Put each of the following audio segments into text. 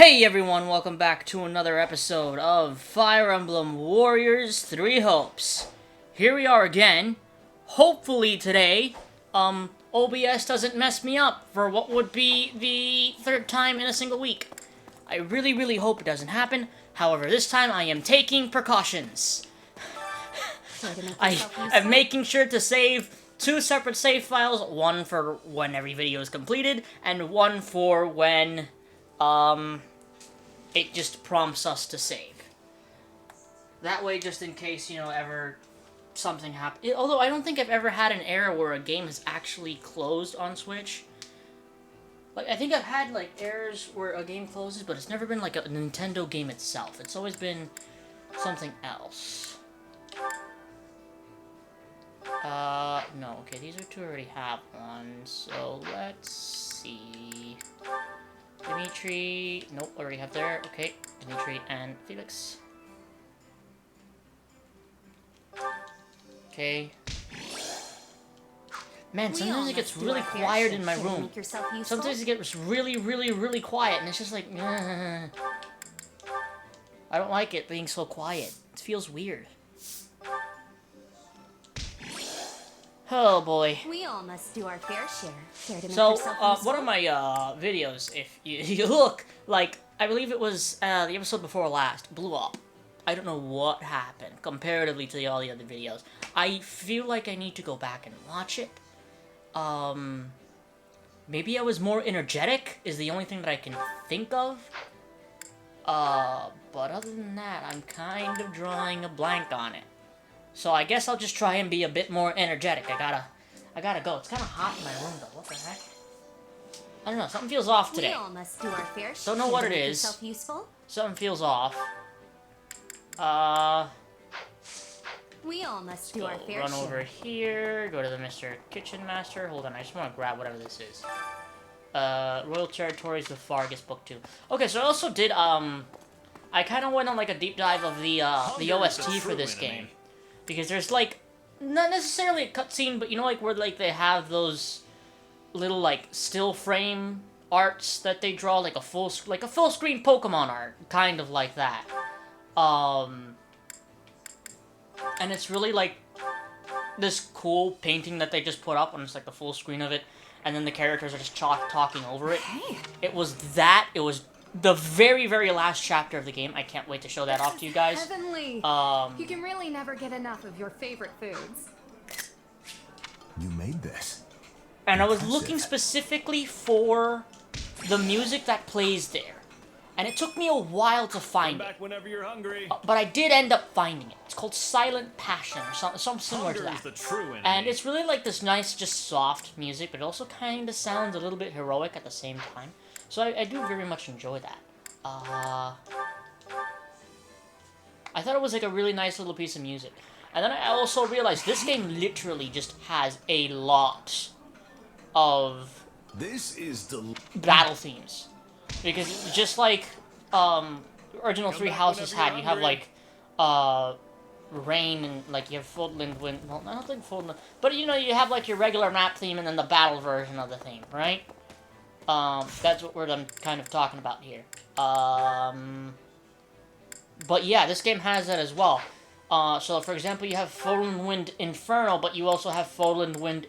Hey everyone, welcome back to another episode of Fire Emblem Warriors 3 Hopes. Here we are again. Hopefully today, OBS doesn't mess me up for what would be the third time in a single week. I really hope it doesn't happen. However, this time I am taking precautions. I am making sure to save two separate save files, one for when every video is completed, and one for when, it just prompts us to save. That way, just in case, ever something happens. Although, I don't think I've ever had an error where a game has actually closed on Switch. Like, I think I've had, errors where a game closes, but it's never been, a Nintendo game itself. It's always been something else. No, okay, these are two I already have one, so let's see. Dimitri, nope, already have there, okay, Dimitri and Felix. Okay. Man, sometimes it gets really quiet in my room. Sometimes it gets really quiet, and it's just like, I don't like it being so quiet. It feels weird. Oh boy. We all must do our fair share. Care to make So, yourself useful? one of my videos, if you look, I believe it was the episode before last, blew up. I don't know what happened, comparatively to all the other videos. I feel like I need to go back and watch it. Maybe I was more energetic, is the only thing that I can think of. But other than that, I'm kind of drawing a blank on it. So I guess I'll just try and be a bit more energetic. I gotta go. It's kind of hot in my room though. What the heck? I don't know. Something feels off today. We all must do our fair share. Don't know what it Make is. yourself useful? Something feels off. We all must do our fair Run share. over here. Go to the Mr. Kitchen Master. Hold on. I just want to grab whatever this is. Royal Territories with Fargus Book 2. Okay, so I also did I kind of went on a deep dive of the OST for this game. Because there's, not necessarily a cutscene, but where, they have those little, still frame arts that they draw, like a full screen Pokemon art, kind of like that. And it's really, this cool painting that they just put up, and it's, the full screen of it, and then the characters are just talking over it. Hey. It was the very last chapter of the game. I can't wait to show that off to you guys. Heavenly. You can really never get enough of your favorite foods. You made this. And I was looking specifically for the music that plays there. And it took me a while to find it. Whenever you're hungry. But I did end up finding it. It's called Silent Passion, or something similar to that. The true enemy. And it's really this nice, just soft music, but it also kind of sounds a little bit heroic at the same time. So I do very much enjoy that. I thought it was a really nice little piece of music. And then I also realized this game literally just has a lot of battle themes. Because just like original Three Houses had, you have rain and you have Fodland Wind. Well, I don't think Fodland, but you have your regular map theme and then the battle version of the theme, right? That's what I'm kind of talking about here. But yeah, this game has that as well. So for example, you have Fodland Wind Inferno, but you also have Fodland Wind...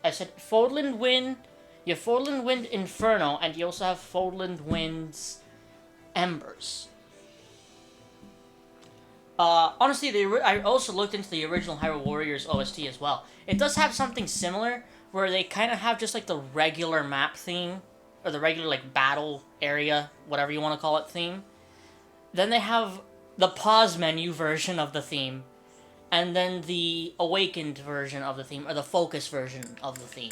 I said Fodland Wind... You have Fodland Wind Inferno, and you also have Fodland Wind's Embers. Honestly, I also looked into the original Hyrule Warriors OST as well. It does have something similar, where they kind of have just the regular map theme, or the regular battle area, whatever you want to call it, theme. Then they have the pause menu version of the theme, and then the awakened version of the theme, or the focus version of the theme,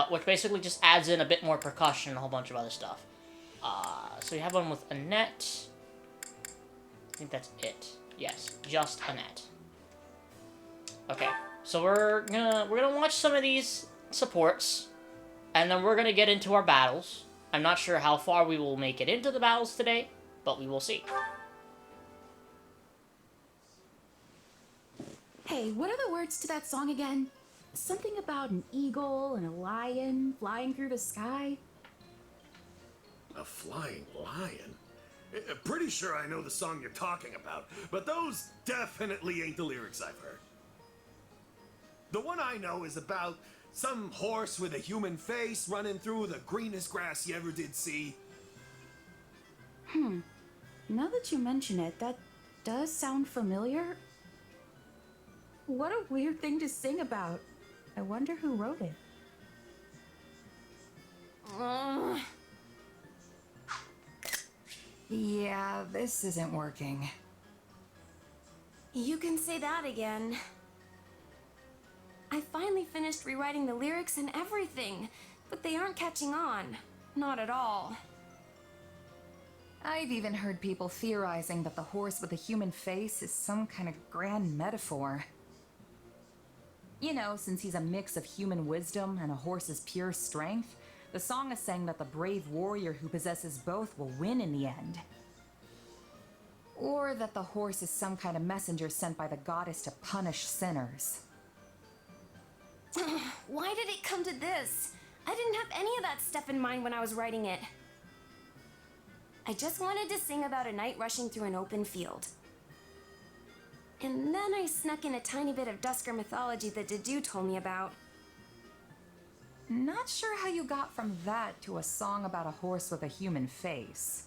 which basically just adds in a bit more percussion and a whole bunch of other stuff. So you have one with Annette. I think that's it. Yes, just Annette. Okay, so we're gonna watch some of these supports, and then we're gonna get into our battles. I'm not sure how far we will make it into the battles today, but we will see. Hey, what are the words to that song again? Something about an eagle and a lion flying through the sky? A flying lion? Pretty sure I know the song you're talking about, but those definitely ain't the lyrics I've heard. The one I know is about some horse with a human face running through the greenest grass you ever did see. Now that you mention it, that does sound familiar. What a weird thing to sing about. I wonder who wrote it. Yeah, this isn't working. You can say that again. I finally finished rewriting the lyrics and everything, but they aren't catching on. Not at all. I've even heard people theorizing that the horse with a human face is some kind of grand metaphor. You know, since he's a mix of human wisdom and a horse's pure strength, the song is saying that the brave warrior who possesses both will win in the end. Or that the horse is some kind of messenger sent by the goddess to punish sinners. Why did it come to this? I didn't have any of that stuff in mind when I was writing it. I just wanted to sing about a knight rushing through an open field. And then I snuck in a tiny bit of Dusker mythology that Dedu told me about. Not sure how you got from that to a song about a horse with a human face.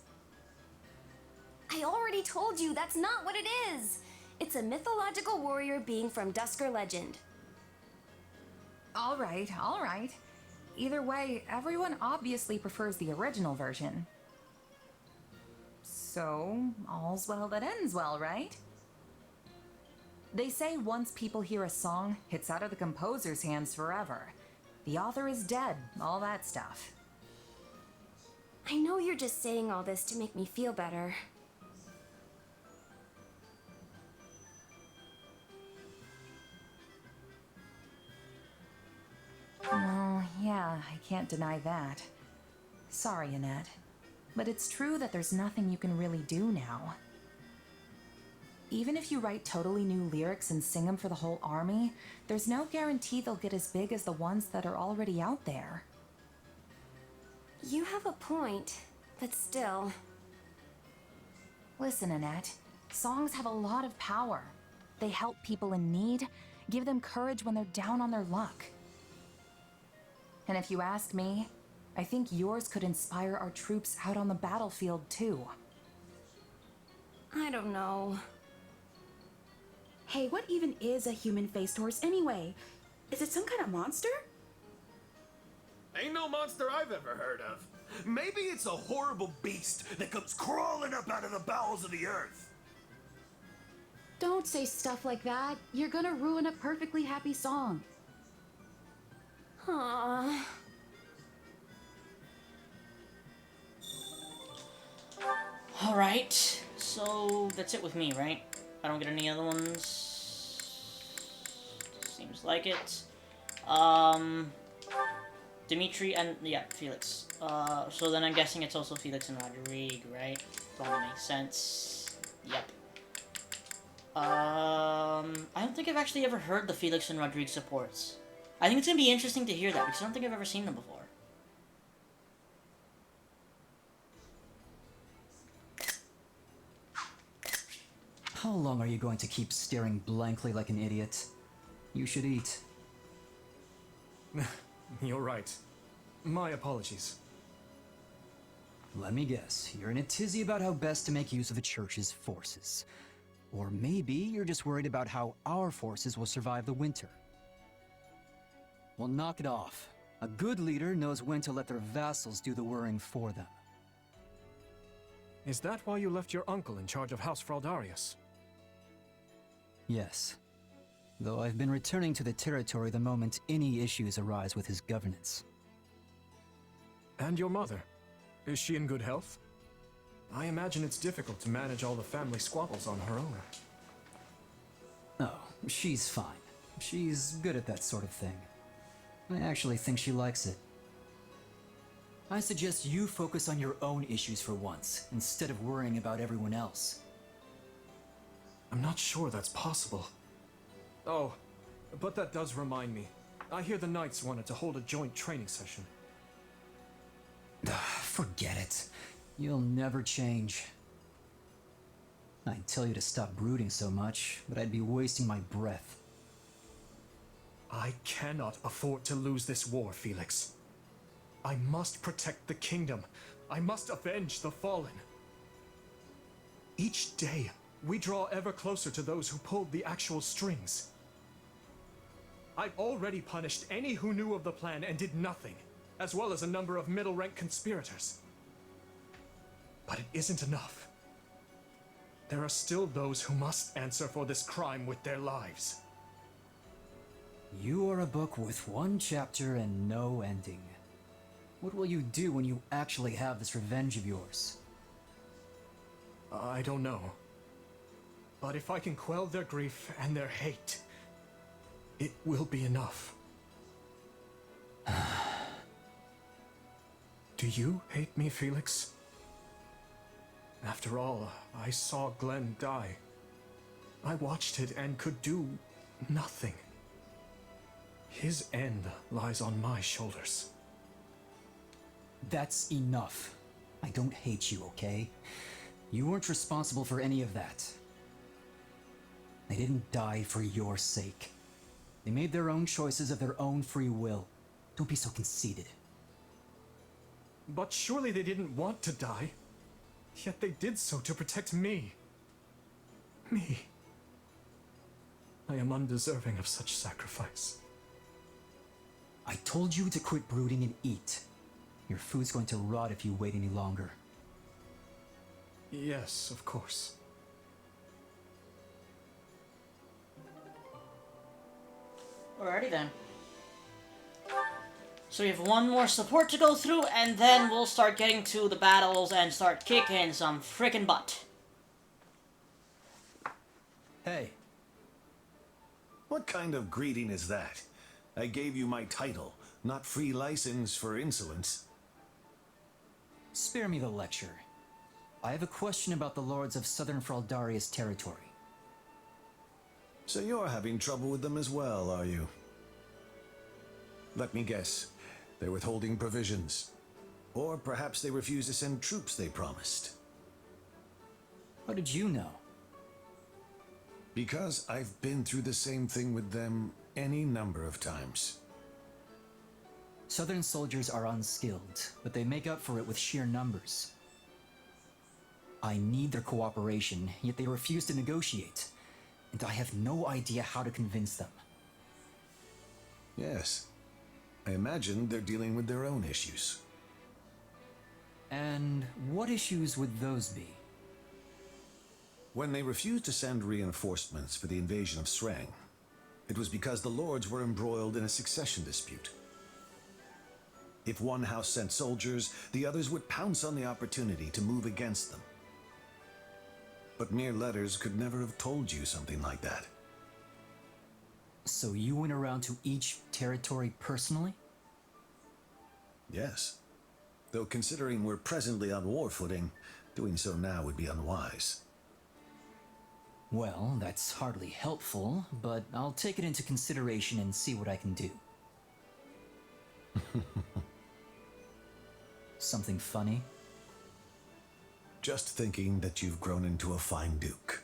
I already told you that's not what it is. It's a mythological warrior being from Dusker legend. All right. Either way, everyone obviously prefers the original version. So, all's well that ends well, right? They say once people hear a song, it's out of the composer's hands forever. The author is dead, all that stuff. I know you're just saying all this to make me feel better. Well, yeah, I can't deny that. Sorry, Annette. But it's true that there's nothing you can really do now. Even if you write totally new lyrics and sing them for the whole army, there's no guarantee they'll get as big as the ones that are already out there. You have a point, but still. Listen, Annette, songs have a lot of power. They help people in need, give them courage when they're down on their luck. And if you ask me, I think yours could inspire our troops out on the battlefield too. I don't know. Hey, what even is a human-faced horse anyway? Is it some kind of monster? Ain't no monster I've ever heard of. Maybe it's a horrible beast that comes crawling up out of the bowels of the earth. Don't say stuff like that. You're gonna ruin a perfectly happy song. Aww. Alright, so that's it with me, right? I don't get any other ones. Seems like it. Dimitri and, yeah, Felix. So then I'm guessing it's also Felix and Rodrigue, right? Probably makes sense. Yep. I don't think I've actually ever heard the Felix and Rodrigue supports. I think it's gonna be interesting to hear that, because I don't think I've ever seen them before. How long are you going to keep staring blankly like an idiot? You should eat. You're right. My apologies. Let me guess, you're in a tizzy about how best to make use of the Church's forces. Or maybe you're just worried about how our forces will survive the winter. Well, knock it off. A good leader knows when to let their vassals do the worrying for them. Is that why you left your uncle in charge of House Fraldarius? Yes. Though I've been returning to the territory the moment any issues arise with his governance. And your mother? Is she in good health? I imagine it's difficult to manage all the family squabbles on her own. Oh, she's fine. She's good at that sort of thing. I actually think she likes it. I suggest you focus on your own issues for once, instead of worrying about everyone else. I'm not sure that's possible. Oh, but that does remind me. I hear the Knights wanted to hold a joint training session. Forget it. You'll never change. I'd tell you to stop brooding so much, but I'd be wasting my breath. I cannot afford to lose this war, Felix. I must protect the kingdom. I must avenge the fallen. Each day, we draw ever closer to those who pulled the actual strings. I've already punished any who knew of the plan and did nothing, as well as a number of middle-rank conspirators. But it isn't enough. There are still those who must answer for this crime with their lives. You are a book with one chapter and no ending. What will you do when you actually have this revenge of yours? I don't know. But if I can quell their grief and their hate, it will be enough. Do you hate me, Felix? After all, I saw Glenn die. I watched it and could do nothing. His end lies on my shoulders. That's enough. I don't hate you, okay? You weren't responsible for any of that. They didn't die for your sake. They made their own choices of their own free will. Don't be so conceited. But surely they didn't want to die. Yet they did so to protect me. Me. I am undeserving of such sacrifice. I told you to quit brooding and eat. Your food's going to rot if you wait any longer. Yes, of course. Alrighty then. So we have one more support to go through, and then we'll start getting to the battles and start kicking some frickin' butt. Hey. What kind of greeting is that? I gave you my title, not free license for insolence. Spare me the lecture. I have a question about the lords of Southern Fraldaria's territory. So you're having trouble with them as well, are you? Let me guess. They're withholding provisions. Or perhaps they refuse to send troops they promised. How did you know? Because I've been through the same thing with them any number of times. Southern soldiers are unskilled, but they make up for it with sheer numbers. I need their cooperation, yet they refuse to negotiate, and I have no idea how to convince them. Yes. I imagine they're dealing with their own issues. And what issues would those be? When they refused to send reinforcements for the invasion of Sreng, it was because the lords were embroiled in a succession dispute. If one house sent soldiers, the others would pounce on the opportunity to move against them. But mere letters could never have told you something like that. So you went around to each territory personally? Yes. Though considering we're presently on war footing, doing so now would be unwise. Well, that's hardly helpful, but I'll take it into consideration and see what I can do. Something funny? Just thinking that you've grown into a fine duke.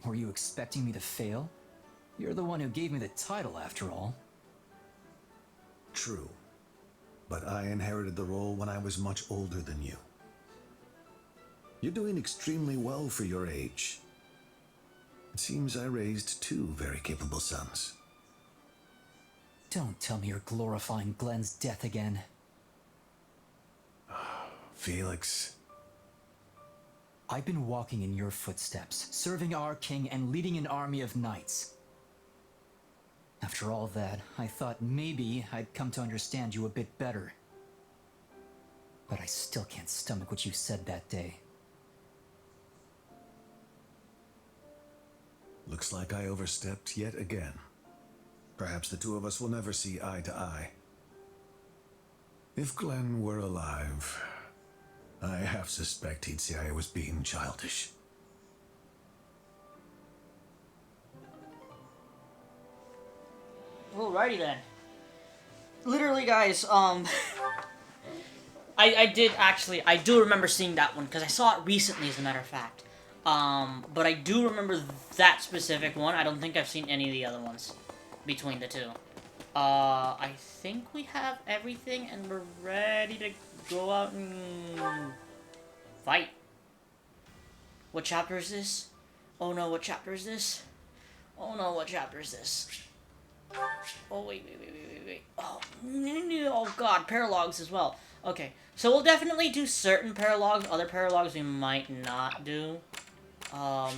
Were you expecting me to fail? You're the one who gave me the title, after all. True. But I inherited the role when I was much older than you. You're doing extremely well for your age. It seems I raised two very capable sons. Don't tell me you're glorifying Glenn's death again. Felix. I've been walking in your footsteps, serving our king and leading an army of knights. After all that, I thought maybe I'd come to understand you a bit better. But I still can't stomach what you said that day. Looks like I overstepped yet again. Perhaps the two of us will never see eye to eye. If Glenn were alive, I half suspect he'd say I was being childish. Alrighty then. Literally, guys, I did actually, I do remember seeing that one, because I saw it recently, as a matter of fact. But I do remember that specific one. I don't think I've seen any of the other ones between the two. I think we have everything, and we're ready to go out and fight. What chapter is this? Oh no, what chapter is this? Oh no, what chapter is this? Oh, wait. Oh, oh god, paralogs as well. Okay, so we'll definitely do certain paralogs. Other paralogs we might not do. Oh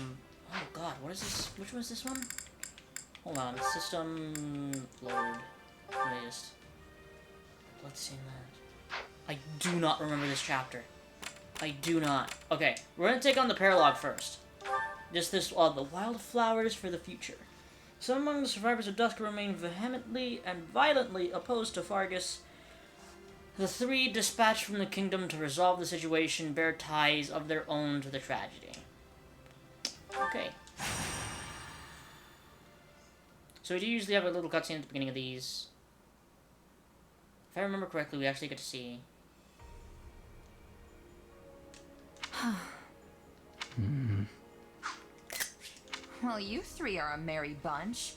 god, what is this? Which one is this one? Hold on, system load. Let me just... Let's see that. I do not remember this chapter. I do not. Okay, we're gonna take on the paralog first. Just this, the wildflowers for the future. Some among the survivors of Dusk remain vehemently and violently opposed to Fargus. The three, dispatched from the kingdom to resolve the situation, bear ties of their own to the tragedy. Okay. So we do usually have a little cutscene at the beginning of these. If I remember correctly, we actually get to see... Well, you three are a merry bunch.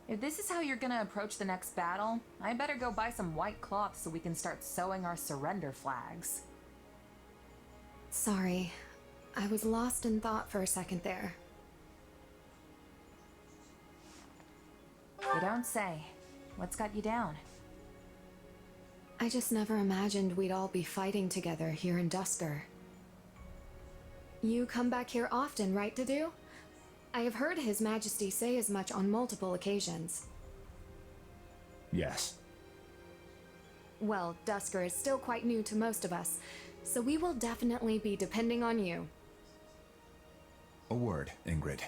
If this is how you're gonna approach the next battle, I better go buy some white cloth so we can start sewing our surrender flags. Sorry, I was lost in thought for a second there. You don't say. What's got you down? I just never imagined we'd all be fighting together here in Dusker. You come back here often, right, Dedue? I have heard His Majesty say as much on multiple occasions. Yes. Well, Dusker is still quite new to most of us, so we will definitely be depending on you. A word, Ingrid.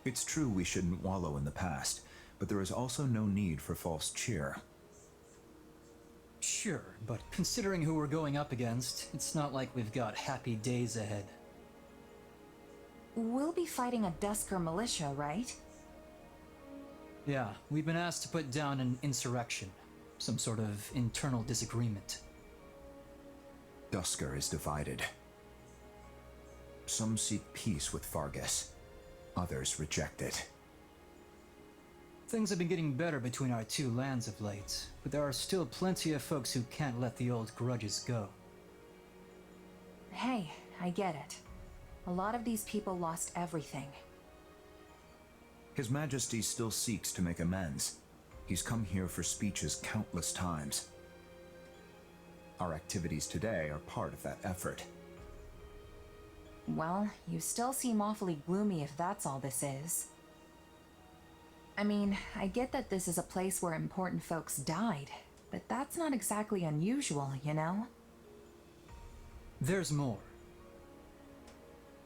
It's true we shouldn't wallow in the past, but there is also no need for false cheer. Sure, but considering who we're going up against, it's not like we've got happy days ahead. We'll be fighting a Dusker militia, right? Yeah, we've been asked to put down an insurrection. Some sort of internal disagreement. Dusker is divided. Some seek peace with Fargus. Others reject it. Things have been getting better between our two lands of late, but there are still plenty of folks who can't let the old grudges go. Hey, I get it. A lot of these people lost everything. His Majesty still seeks to make amends. He's come here for speeches countless times. Our activities today are part of that effort. Well, you still seem awfully gloomy if that's all this is. I mean, I get that this is a place where important folks died, but that's not exactly unusual, you know? There's more.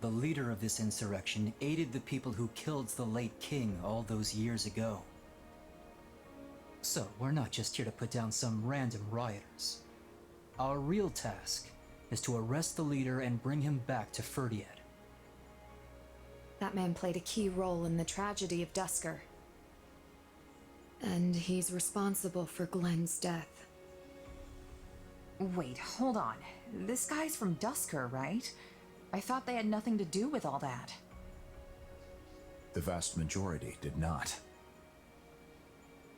The leader of this insurrection aided the people who killed the late king all those years ago. So, we're not just here to put down some random rioters. Our real task is to arrest the leader and bring him back to Ferdiad. That man played a key role in the tragedy of Dusker. And he's responsible for Glenn's death. Wait, hold on. This guy's from Dusker, right? I thought they had nothing to do with all that. The vast majority did not.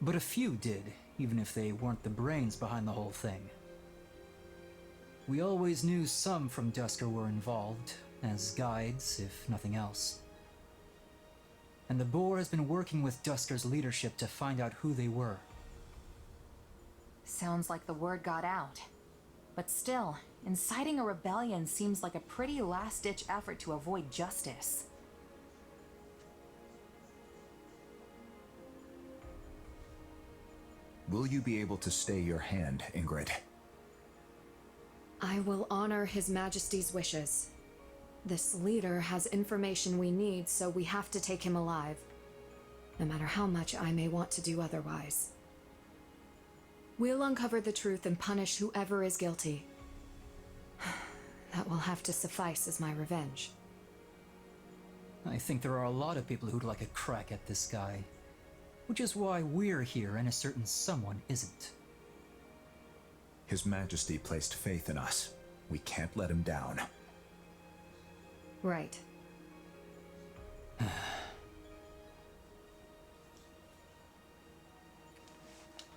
But a few did, even if they weren't the brains behind the whole thing. We always knew some from Dusker were involved, as guides, if nothing else. And the Boar has been working with Dusker's leadership to find out who they were. Sounds like the word got out. But still, inciting a rebellion seems like a pretty last-ditch effort to avoid justice. Will you be able to stay your hand, Ingrid? I will honor His Majesty's wishes. This leader has information we need, so we have to take him alive. No matter how much I may want to do otherwise. We'll uncover the truth and punish whoever is guilty. That will have to suffice as my revenge. I think there are a lot of people who'd like a crack at this guy. Which is why we're here and a certain someone isn't. His Majesty placed faith in us. We can't let him down. Right.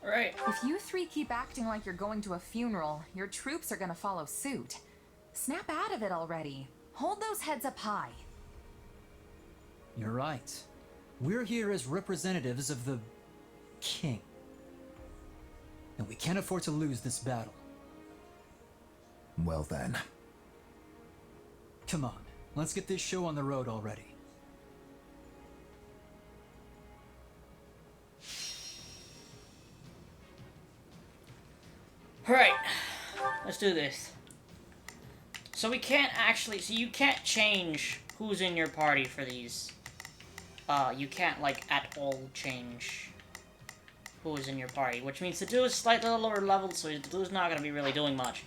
Right. If you three keep acting like you're going to a funeral, your troops are gonna follow suit. Snap out of it already. Hold those heads up high. You're right. We're here as representatives of the king. And we can't afford to lose this battle. Well then. Come on, let's get this show on the road already. Alright. Let's do this. So we can't actually... So you can't change who's in your party for these. You can't, like, at all change who is in your party. Which means the dude is slightly lower level, so the dude's not gonna be really doing much.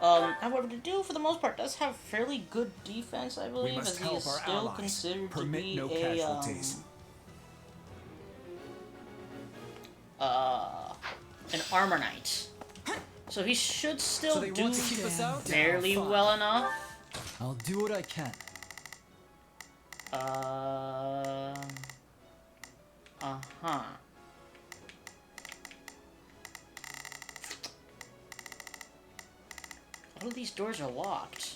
However, the dude, for the most part, does have fairly good defense, I believe, must as he help is our still allies. considered Permit to be no a, casualties. an armor knight. So he should still So they do want to keep us out? fairly Fine. well enough. I'll do what I can. Uh-huh. All of these doors are locked.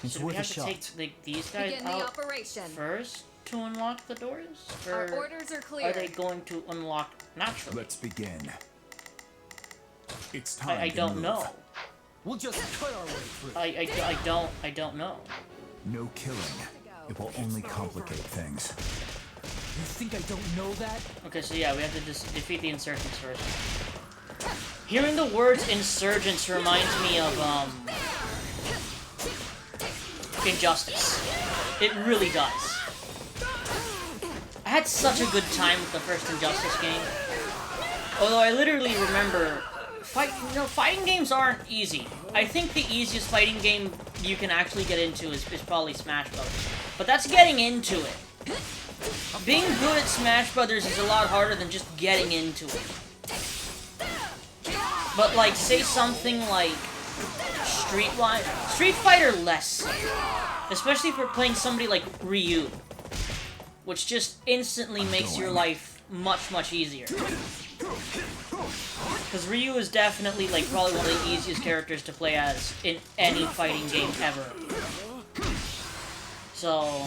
It's So do we worth a have to shot. take these guys Begin the out operation. first to unlock the doors? Our Or orders are clear. are they going to unlock naturally? Let's begin. It's time I to don't move. know. We'll just cut our way through. I don't know. No killing. It will only complicate things. You think I don't know that? Okay, so yeah, we have to just defeat the insurgents first. Hearing the words insurgents reminds me of, Injustice. It really does. I had such a good time with the first Injustice game. Although I literally remember... fighting games aren't easy. I think the easiest fighting game you can actually get into is probably Smash Brothers. But that's getting into it. Being good at Smash Brothers is a lot harder than just getting into it. But, like, say something like Street Fighter less so. Especially if we're playing somebody like Ryu. Which just instantly makes your life much, much easier. Because Ryu is definitely, like, probably one of the easiest characters to play as in any fighting game ever. So...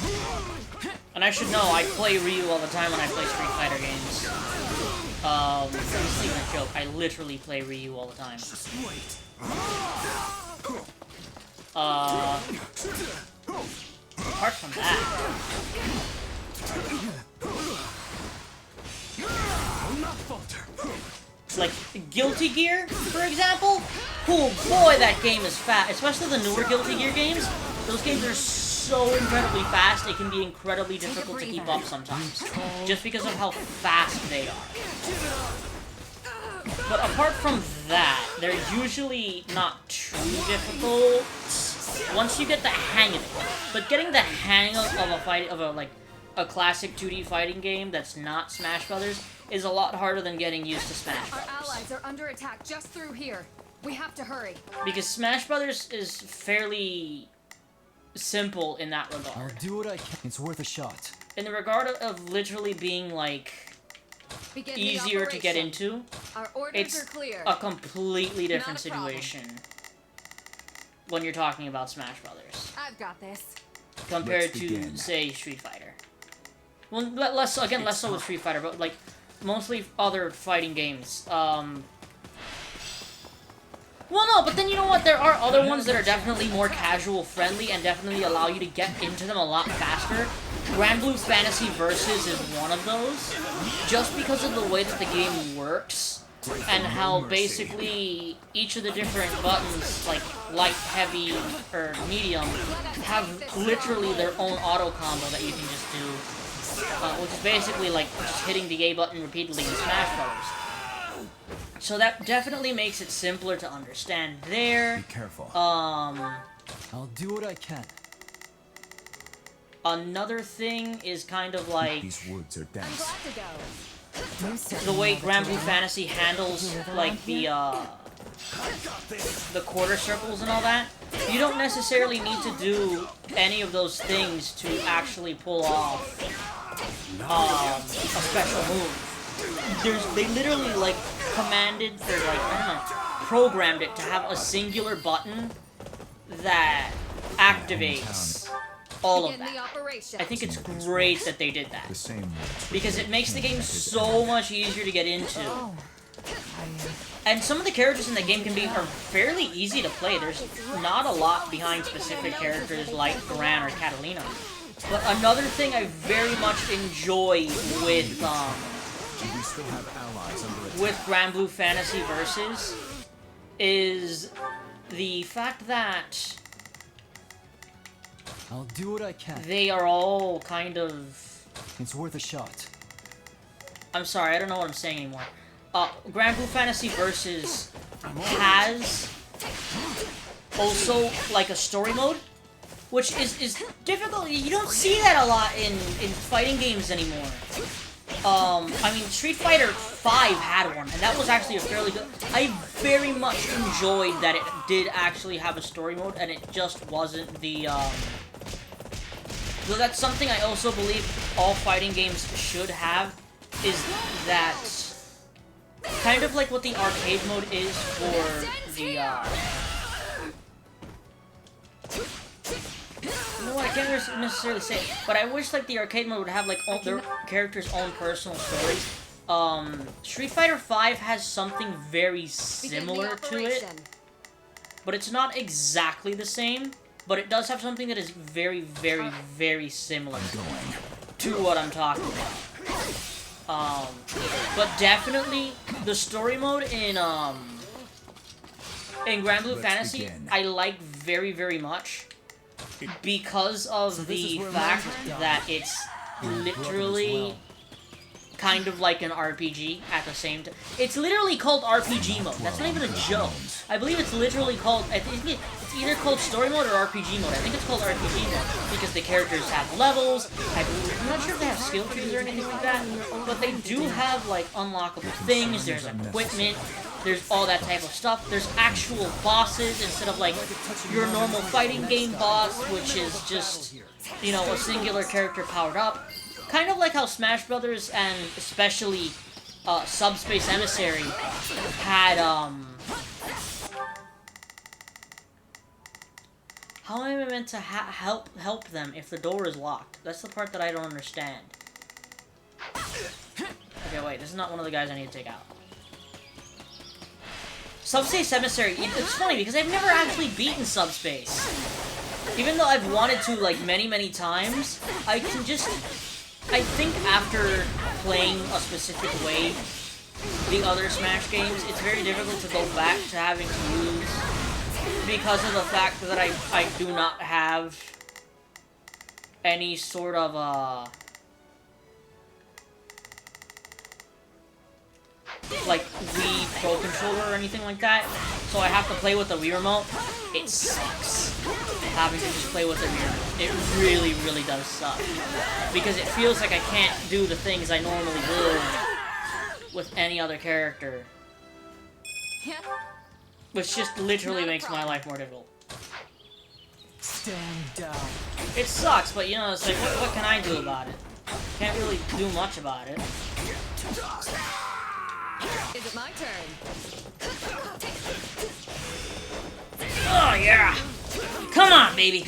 And I should know, I play Ryu all the time when I play Street Fighter games. This isn't even a joke, I literally play Ryu all the time. Apart from that... Like, Guilty Gear, for example? Oh boy, that game is fast. Especially the newer Guilty Gear games. Those games are so incredibly fast, it can be incredibly difficult to keep up sometimes. Just because of how fast they are. But apart from that, they're usually not too difficult once you get the hang of it. But getting the hang of a classic 2D fighting game that's not Smash Brothers is a lot harder than getting used to Smash Our Brothers. allies are under attack just through here. We have to hurry. Because Smash Brothers is fairly simple in that I'll regard. do what I can. It's worth a shot. In the regard of literally being, like, Begin the easier to get operation. into, Our orders it's are clear. a completely different Not a problem. situation when you're talking about Smash Brothers I've got this. compared Let's to, begin. say, Street Fighter. Well, less so with Street Fighter, but, like, mostly other fighting games. Well, no, but then you know what? There are other ones that are definitely more casual friendly and definitely allow you to get into them a lot faster. Grand Blue Fantasy Versus is one of those, just because of the way that the game works and how basically each of the different buttons, like light, heavy, or medium, have literally their own auto combo that you can just do, which is basically like just hitting the A button repeatedly in Smash Brothers. So that definitely makes it simpler to understand there. Be careful. I'll do what I can. Another thing is kind of like... These woods are I'm dense. glad to go. the way Grand Blue Fantasy handles like the quarter circles and all that. You don't necessarily need to do any of those things to actually pull off a special move. They literally like commanded or like I don't know, programmed it to have a singular button that activates all of that. I think it's great that they did that because it makes the game so much easier to get into. And some of the characters in the game are fairly easy to play. There's not a lot behind specific characters like Gran or Catalina. But another thing I very much enjoy with Grand Blue Fantasy Versus is the fact that I'll do what I can. they are all kind of... It's worth a shot. I'm sorry, I don't know what I'm saying anymore. Grand Blue Fantasy Versus has also like a story mode, which is difficult. You don't see that a lot in fighting games anymore. I mean, Street Fighter V had one, and that was actually a fairly good... I very much enjoyed that it did actually have a story mode, and it just wasn't the, So that's something I also believe all fighting games should have, is that... kind of like what the arcade mode is for the, You know what, I can't necessarily say it, but I wish like the arcade mode would have like all their characters' own personal stories. Street Fighter V has something very similar to it, but it's not exactly the same, but it does have something that is very, very, very similar to what I'm talking about. But definitely the story mode in Grand Blue Fantasy, I like very, very much because of the fact that it's literally kind of like an RPG at the same time. It's literally called RPG mode. That's not even a joke. I believe it's literally called... I think it's either called story mode or RPG mode. I think it's called RPG mode because the characters have levels. I'm not sure if they have skill trees or anything like that, but they do have like unlockable things. There's equipment. There's all that type of stuff. There's actual bosses instead of like your normal fighting game boss, which is just, you know, a singular character powered up. Kind of like how Smash Brothers and especially Subspace Emissary had, how am I meant to help them if the door is locked? That's the part that I don't understand. Okay, wait, this is not one of the guys I need to take out. Subspace Emissary, it's funny because I've never actually beaten Subspace. Even though I've wanted to, like, many, many times, I can just... I think after playing a specific way, the other Smash games, it's very difficult to go back to having to use because of the fact that I do not have any sort of, like, Wii Pro Controller or anything like that, so I have to play with the Wii Remote. It sucks having to just play with the Wii Remote. It really, really does suck. Because it feels like I can't do the things I normally would with any other character. Which just literally makes my life more difficult. Stand down. It sucks, but you know, it's like, what can I do about it? Can't really do much about it. Is it my turn? Oh, yeah! Come on, baby!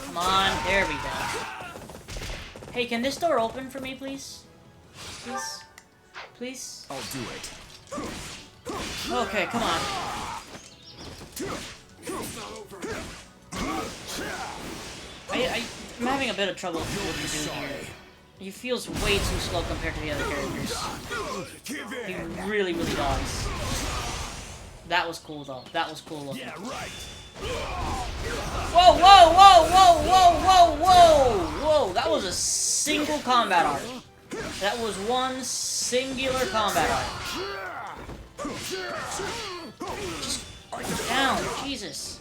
Come on, there we go. Hey, can this door open for me, please? Please? Please? I'll do it. Okay, come on. I'm having a bit of trouble with what you do here. He feels way too slow compared to the other characters. He really, really does. That was cool, though. That was cool looking. Yeah, right. Whoa, whoa, whoa, whoa, whoa, whoa, whoa! Whoa, that was a single combat art. That was one singular combat art. Just down, Jesus.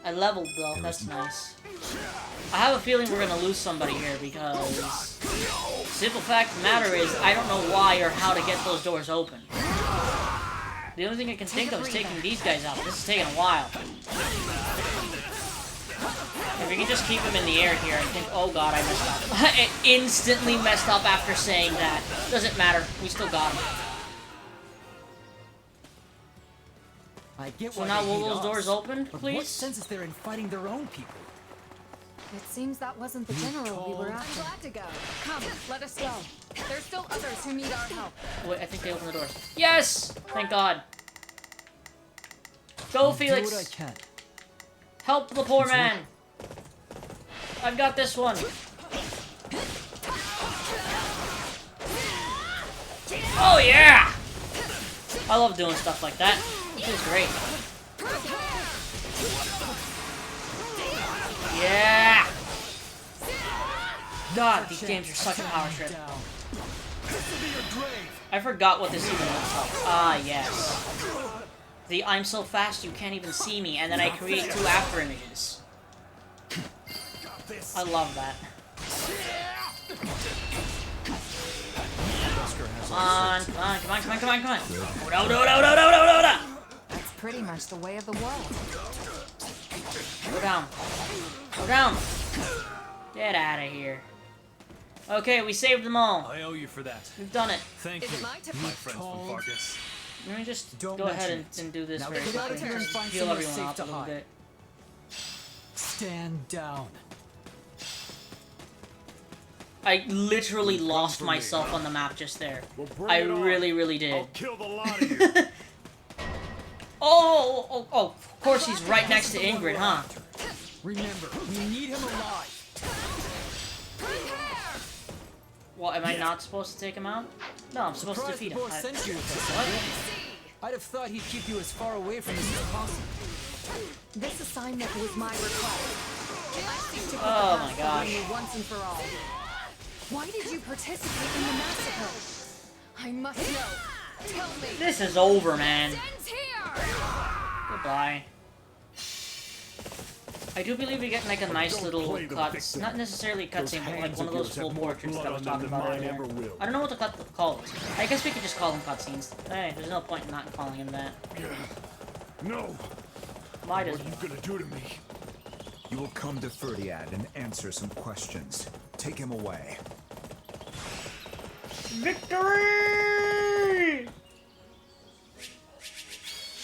I leveled though, that's nice. I have a feeling we're gonna lose somebody here because simple fact of the matter is I don't know why or how to get those doors open. The only thing I can think of is taking these guys out. This is taking a while. If we can just keep him in the air here, I think... Oh god, I messed up. It instantly messed up after saying that. Doesn't matter. We still got him. I get So now will those doors open, but please? what sense is there in fighting their own people? It seems that wasn't the general we were after. I'm glad to go. Come, let us go. There's still others who need our help. Wait, I think they opened the doors. Yes! Thank God. Go, Felix! Do what I can. Help the poor man! I've got this one. Oh yeah! I love doing stuff like that. It's great. Yeah! God, these games are such a power trip. I forgot what this even looks like. Ah, yes. The I'm so fast you can't even see me, and then I create 2 after images. I love that. Come on, come on, come on, come on, come on, come on. No. That's pretty much the way of the world. Go down. Go down. Get out of here. Okay, we saved them all. I owe you for that. We've done it. Thank you, my friends from Vargas. Let me just Don't go ahead mention and do this Now very get out quickly. of here and find Heal somewhere everyone safe up to a little hide. bit. Stand down. I literally lost myself on the map just there. Well, bring I it on. really did. I'll kill the lot of you. Oh, of course he's right next to Ingrid, huh? Remember, we need him alive. Well, am I not supposed to take him out? No, I'm supposed to Surprised defeat the him. boss sent you with us. What? I'd have thought he'd keep you as far away from this as possible. This assignment was my request. I seek to put Oh the my past gosh. behind me once and for all. Why did you participate in the massacre? I must know. Tell me. This is over, man. Ends here! Goodbye. I do believe we get like a nice little play the cut, victim. not necessarily cutscene, but like hands one of of those yours full have more portraits that I blood was on talking them about than mine earlier. ever will. I don't know what to call it. I guess we could just call them cutscenes. Hey, there's no point in not calling them that. No. Might as What are well. you gonna do to me? You will come to Ferdiad and answer some questions. Take him away. Victory!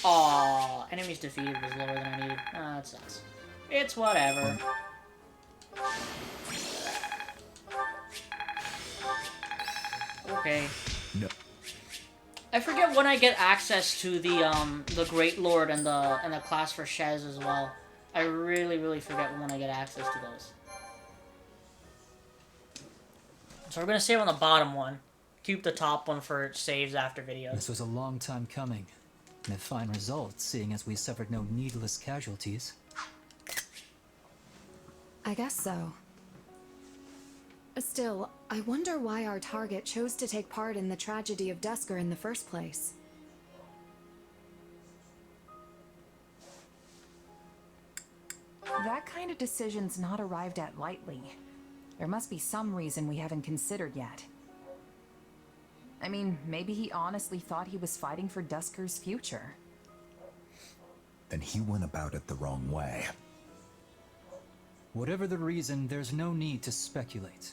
Aw, enemies defeated was lower than I needed. Ah, that sucks. It's whatever. Okay. No. I forget when I get access to the Great Lord and the class for Shez as well. I really forget when I get access to those. So we're gonna save on the bottom one. Keep the top one for saves after videos. This was a long time coming. And a fine result, seeing as we suffered no needless casualties. I guess so. Still, I wonder why our target chose to take part in the tragedy of Dusker in the first place. That kind of decision's not arrived at lightly. There must be some reason we haven't considered yet. I mean, maybe he honestly thought he was fighting for Dusker's future. Then he went about it the wrong way. Whatever the reason, there's no need to speculate.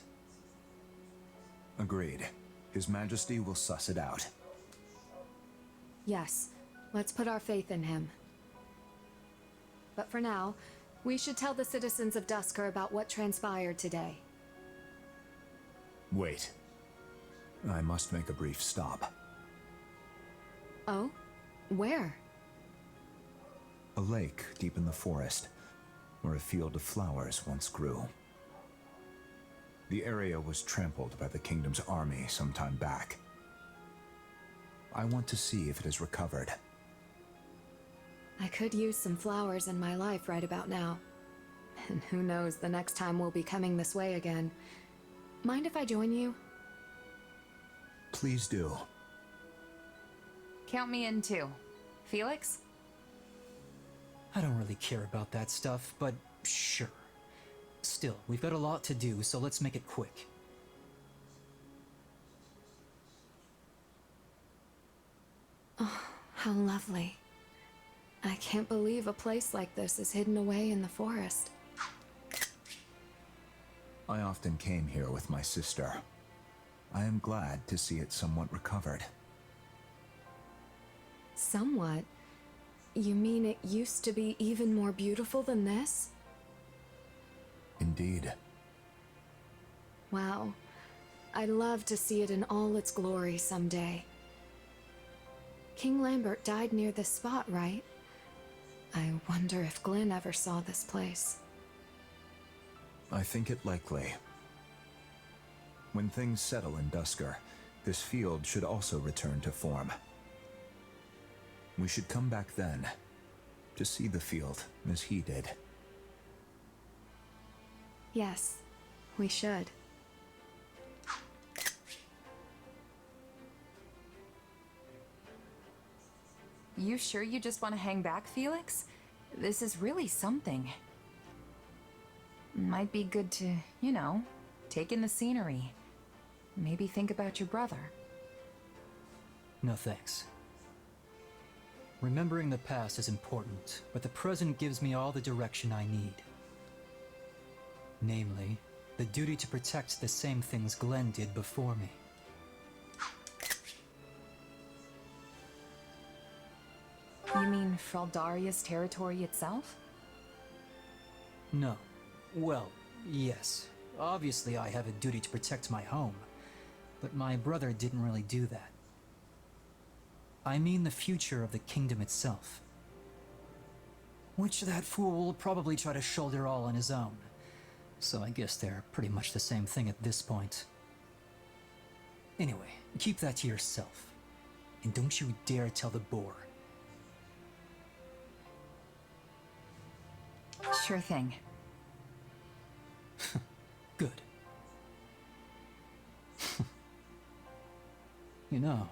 Agreed. His Majesty will suss it out. Yes, let's put our faith in him. But for now, we should tell the citizens of Dusker about what transpired today. Wait. I must make a brief stop. Oh? Where? A lake deep in the forest, where a field of flowers once grew. The area was trampled by the kingdom's army some time back. I want to see if it is recovered. I could use some flowers in my life right about now. And who knows the next time we'll be coming this way again. Mind if I join you? Please do. Count me in too. Felix? I don't really care about that stuff, but sure. Still, we've got a lot to do, so let's make it quick. Oh, how lovely. I can't believe a place like this is hidden away in the forest. I often came here with my sister. I am glad to see it somewhat recovered. Somewhat? You mean it used to be even more beautiful than this? Indeed. Wow. I'd love to see it in all its glory someday. King Lambert died near this spot, right? I wonder if Glenn ever saw this place. I think it likely. When things settle in Dusker, this field should also return to form. We should come back then, to see the field as he did. Yes, we should. You sure you just want to hang back, Felix? This is really something. Might be good to, you know, take in the scenery. Maybe think about your brother. No thanks. Remembering the past is important, but the present gives me all the direction I need. Namely, the duty to protect the same things Glenn did before me. You mean Fraldaria's territory itself? No. Well, yes. Obviously I have a duty to protect my home, but my brother didn't really do that. I mean the future of the kingdom itself. Which that fool will probably try to shoulder all on his own. So I guess they're pretty much the same thing at this point. Anyway, keep that to yourself. And don't you dare tell the boar. Sure thing. Good. You know,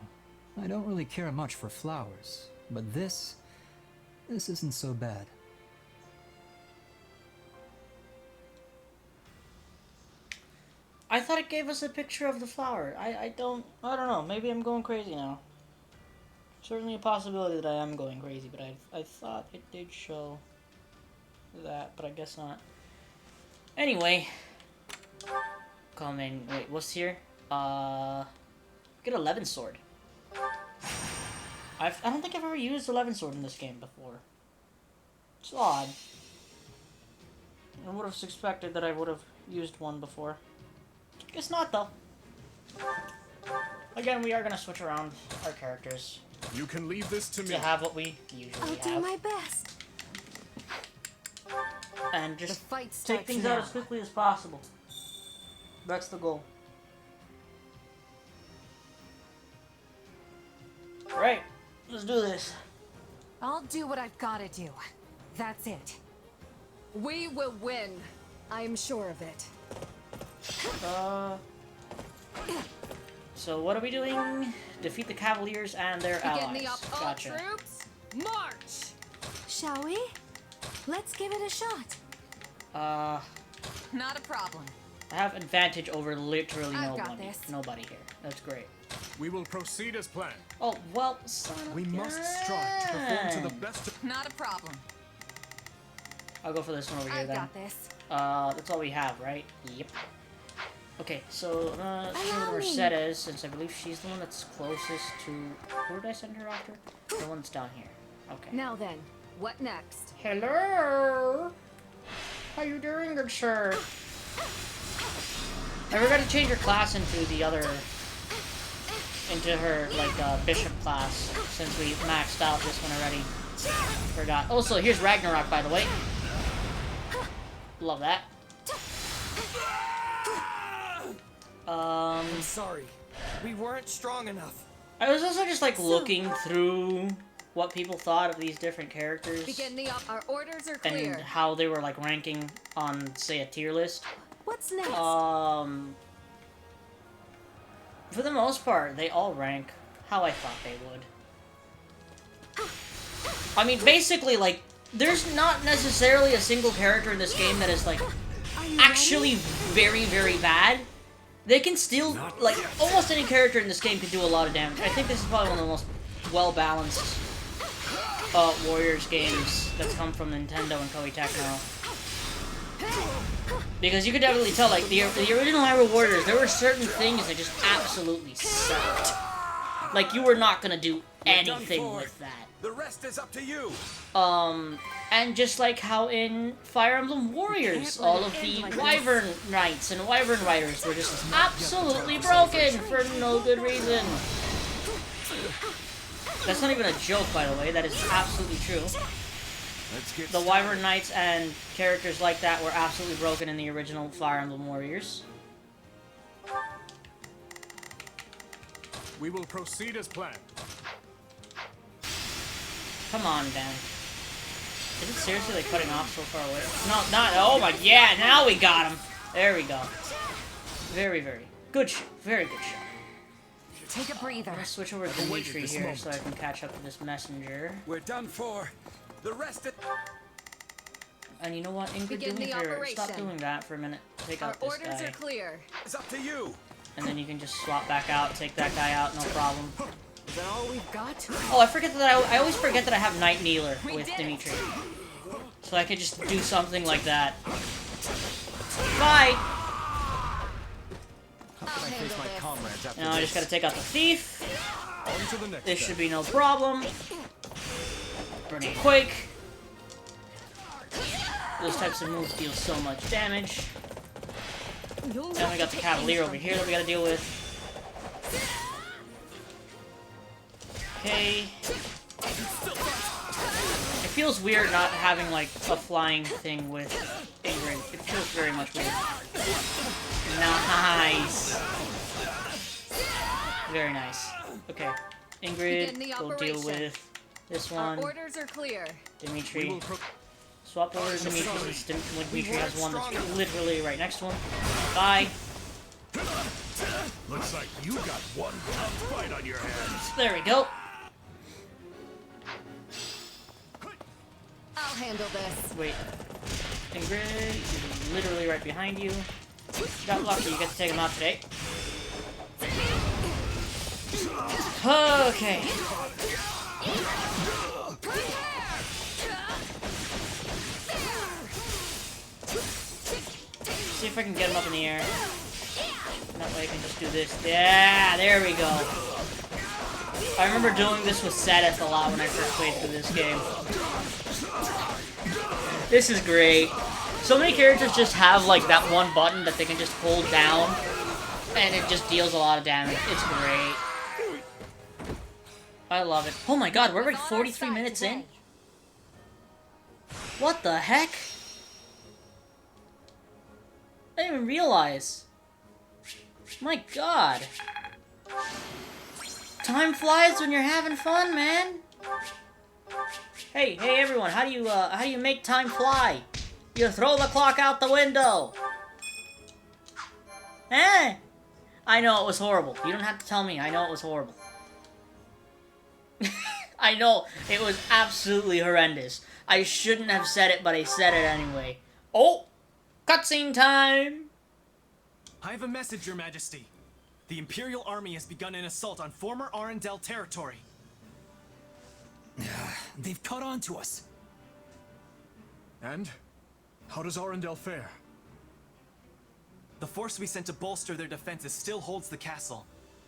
I don't really care much for flowers, but this isn't so bad. I thought it gave us a picture of the flower. I don't know. Maybe I'm going crazy now. Certainly a possibility that I am going crazy, but I thought it did show that, but I guess not. Anyway, come in. Wait, what's here? Get 11 sword. I don't think I've ever used 11 sword in this game before. It's odd. I would have suspected that I would have used one before. Guess not, though. Again, we are gonna switch around our characters You can leave this to me. to have what we usually I'll have. do my best. And just The fight take starts things now. out as quickly as possible. That's the goal. Right, let's do this. I'll do what I've gotta do. That's it. We will win. I'm sure of it. So what are we doing? Defeat the Cavaliers and their Begin the allies. all Gotcha. troops, march! Shall we? Let's give it a shot. Not a problem. I have advantage over literally I've got nobody. this. Nobody here. That's great. We will proceed as planned. Oh, well, son of We a must strive to perform to the gun. best of... Not a problem. I'll go for this one over here I've then. got this. That's all we have, right? Yep. Okay, so, see Allow where me. Mercedes, since I believe she's the one that's closest to... Where did I send her after? The one that's down here. Okay. Now then, what next? Hello? How you doing, good sir? I forgot to change her class into the other... Into her, like, bishop class, since we maxed out this one already. Forgot. Also, here's Ragnarok, by the way. Love that. I'm sorry. We weren't strong enough. I was also just, like, looking through what people thought of these different characters. Begin the our orders are And clear. how they were, like, ranking on, say, a tier list. What's next? For the most part, they all rank how I thought they would. I mean, basically, like, there's not necessarily a single character in this game that is like actually very, very bad. They can still, like, almost any character in this game can do a lot of damage. I think this is probably one of the most well-balanced Warriors games that's come from Nintendo and Koei Tecmo. Because you could definitely tell, like, the original Hyrule Warriors, there were certain things that just absolutely sucked. Like, you were not gonna do anything with that. The rest is up to you. And just like how in Fire Emblem Warriors, all of the Wyvern Knights and Wyvern Riders were just absolutely broken for no good reason. That's not even a joke, by the way, that is absolutely true. The Wyvern Knights and characters like that were absolutely broken in the original Fire Emblem Warriors. We will proceed as planned. Come on, Dan. Is it seriously like cutting off so far away? No, not. Oh my. Yeah, now we got him. There we go. Very, very good. Very good shot. Take a breather. I'm gonna switch over to Dimitri here so I can catch up to this messenger. We're done for. The rest. And you know what, Ingrid, do me a favor. Stop doing that for a minute. Take out this guy. Orders are clear. It's up to you. And then you can just swap back out, take that guy out, no problem. Is that all we've got? Oh, I forget that I always forget that I have Knight Kneeler with Dimitri. So I could just do something like that. Bye! Now I just gotta take out the thief. This should be no problem. Burning Quake. Those types of moves deal so much damage. Then we got the Cavalier over here that we gotta deal with. Okay. It feels weird not having, like, a flying thing with Ingrid. It feels very much weird. Nice! Very nice. Okay. Ingrid, we'll deal with this one. Orders are clear. Dimitri. Swap over to Dimitri since Dimitri has one that's literally right next to him. Bye. Looks like you got one tough fight on your hands. There we go. I'll handle this. Wait. Ingrid is literally right behind you. Got lucky, you get to take him out today. Okay. See if I can get him up in the air. That way I can just do this. Yeah, there we go. I remember doing this with Sedith a lot when I first played through this game. This is great. So many characters just have like that one button that they can just hold down and it just deals a lot of damage. It's great. I love it. Oh my god, we're already 43 minutes in? What the heck? I didn't even realize. My god. Time flies when you're having fun, man. Hey everyone, how do you make time fly? You throw the clock out the window. Eh? I know it was horrible. You don't have to tell me. I know it was horrible. I know it was absolutely horrendous. I shouldn't have said it, but I said it anyway. Oh! Cutscene time! I have a message, Your Majesty. The Imperial Army has begun an assault on former Arendelle territory. They've caught on to us. And? How does Arendelle fare? The force we sent to bolster their defenses still holds the castle,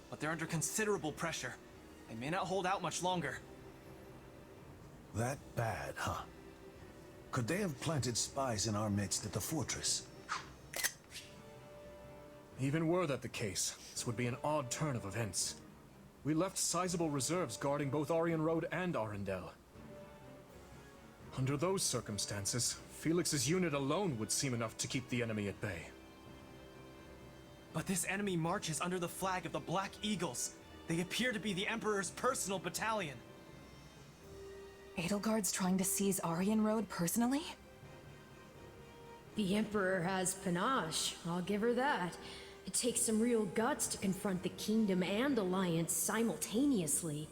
but they're under considerable pressure. They may not hold out much longer. That bad, huh? Could they have planted spies in our midst at the fortress? Even were that the case, this would be an odd turn of events. We left sizable reserves guarding both Aryan Road and Arendelle. Under those circumstances, Felix's unit alone would seem enough to keep the enemy at bay. But this enemy marches under the flag of the Black Eagles. They appear to be the Emperor's personal battalion. Edelgard's trying to seize Aryan Road personally? The Emperor has panache, I'll give her that. It takes some real guts to confront the Kingdom and Alliance simultaneously.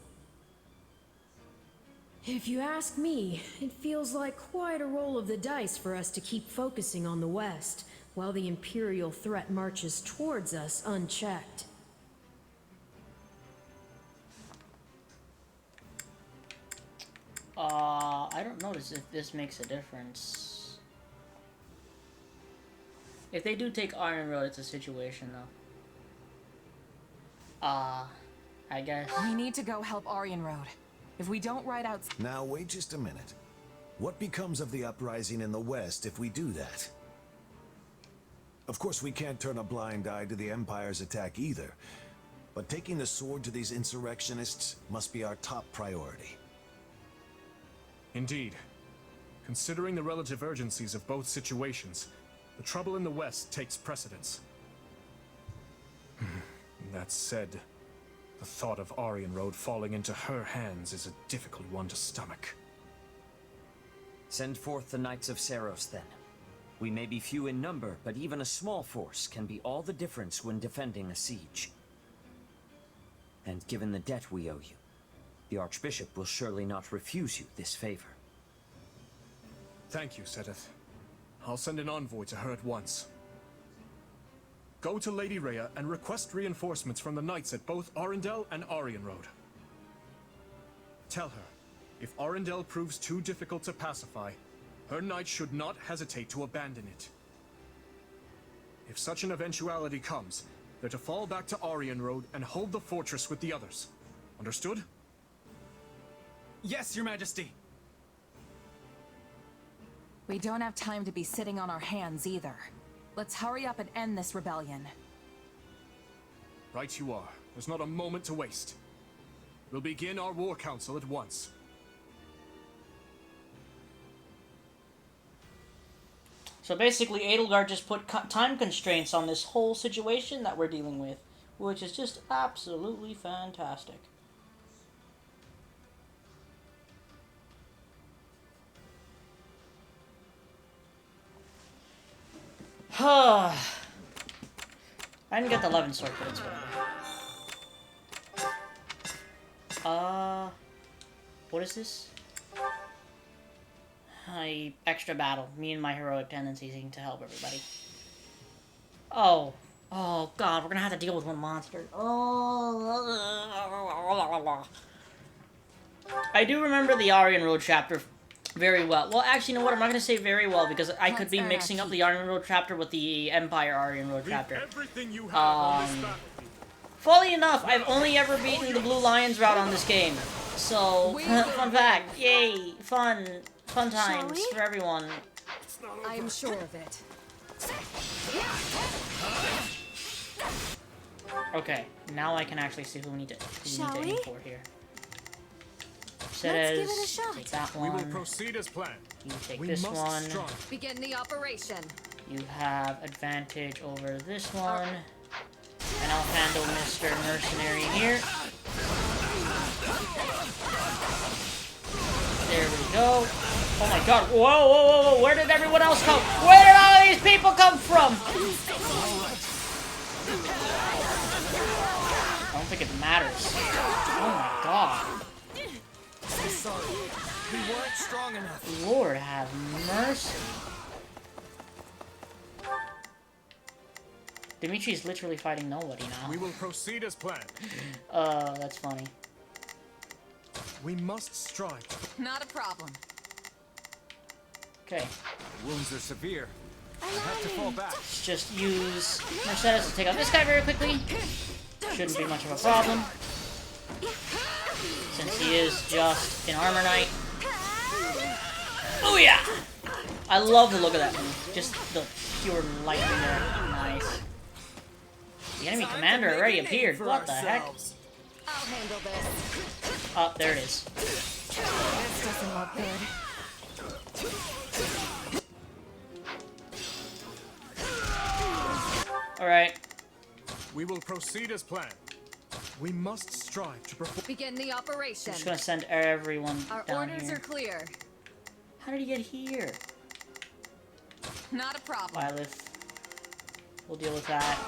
If you ask me, it feels like quite a roll of the dice for us to keep focusing on the West, while the Imperial threat marches towards us unchecked. I don't notice if this makes a difference. If they do take Iron Road, it's a situation, though. I guess. We need to go help Aryan Road. If we don't ride out... Now, wait just a minute. What becomes of the uprising in the West if we do that? Of course, we can't turn a blind eye to the Empire's attack either. But taking the sword to these insurrectionists must be our top priority. Indeed. Considering the relative urgencies of both situations, the trouble in the West takes precedence. That said, the thought of Aryan Road falling into her hands is a difficult one to stomach. Send forth the Knights of Seros, then. We may be few in number, but even a small force can be all the difference when defending a siege. And given the debt we owe you, the Archbishop will surely not refuse you this favor. Thank you, Seteth. I'll send an envoy to her at once. Go to Lady Rhea and request reinforcements from the knights at both Arundel and Aryan Road. Tell her, if Arundel proves too difficult to pacify, her knights should not hesitate to abandon it. If such an eventuality comes, they're to fall back to Aryan Road and hold the fortress with the others. Understood? Yes, Your Majesty! We don't have time to be sitting on our hands either. Let's hurry up and end this rebellion. Right you are. There's not a moment to waste. We'll begin our war council at once. So basically, Edelgard just put time constraints on this whole situation that we're dealing with, which is just absolutely fantastic. I didn't get the 11 sword, but it's whatever. What is this? Extra battle. Me and my heroic tendencies seem to help everybody. Oh god, we're gonna have to deal with one monster. I do remember the Aryan Road chapter very well. Well, actually, you know what? I'm not gonna say very well because I could be mixing up the Aryan Road chapter with the Empire Aryan Road chapter. Fully enough, I've only ever beaten the Blue Lions route on this game. So, fun fact. Yay! Fun times for everyone. I'm sure of it. Okay, now I can actually see who we need to aim for here. Let's give it a shot. Take that one. We will proceed as planned. You take this one. Begin the operation. You have advantage over this one. And I'll handle Mr. Mercenary here. There we go. Oh my god. Whoa. Where did everyone else come? Where did all these people come from? I don't think it matters. Oh my god. Sorry. We weren't strong enough. Lord have mercy. Dimitri's literally fighting nobody now. We will proceed as planned. That's funny. We must strive. Not a problem. Okay. Wounds are severe. I have to fall back. Let's just use Mercedes to take out this guy very quickly. Shouldn't be much of a problem. Since he is just an armor knight. Oh yeah! I love the look of that move. Just the pure lightning there. Nice. The enemy commander already appeared. What the heck? I'll handle this. Oh, there it is. This doesn't look good. Alright. We will proceed as planned. We must strive to perform. Begin the operation. I'm just gonna send everyone Our down orders here. are clear. How did he get here? Not a problem. Lilith. We'll deal with that.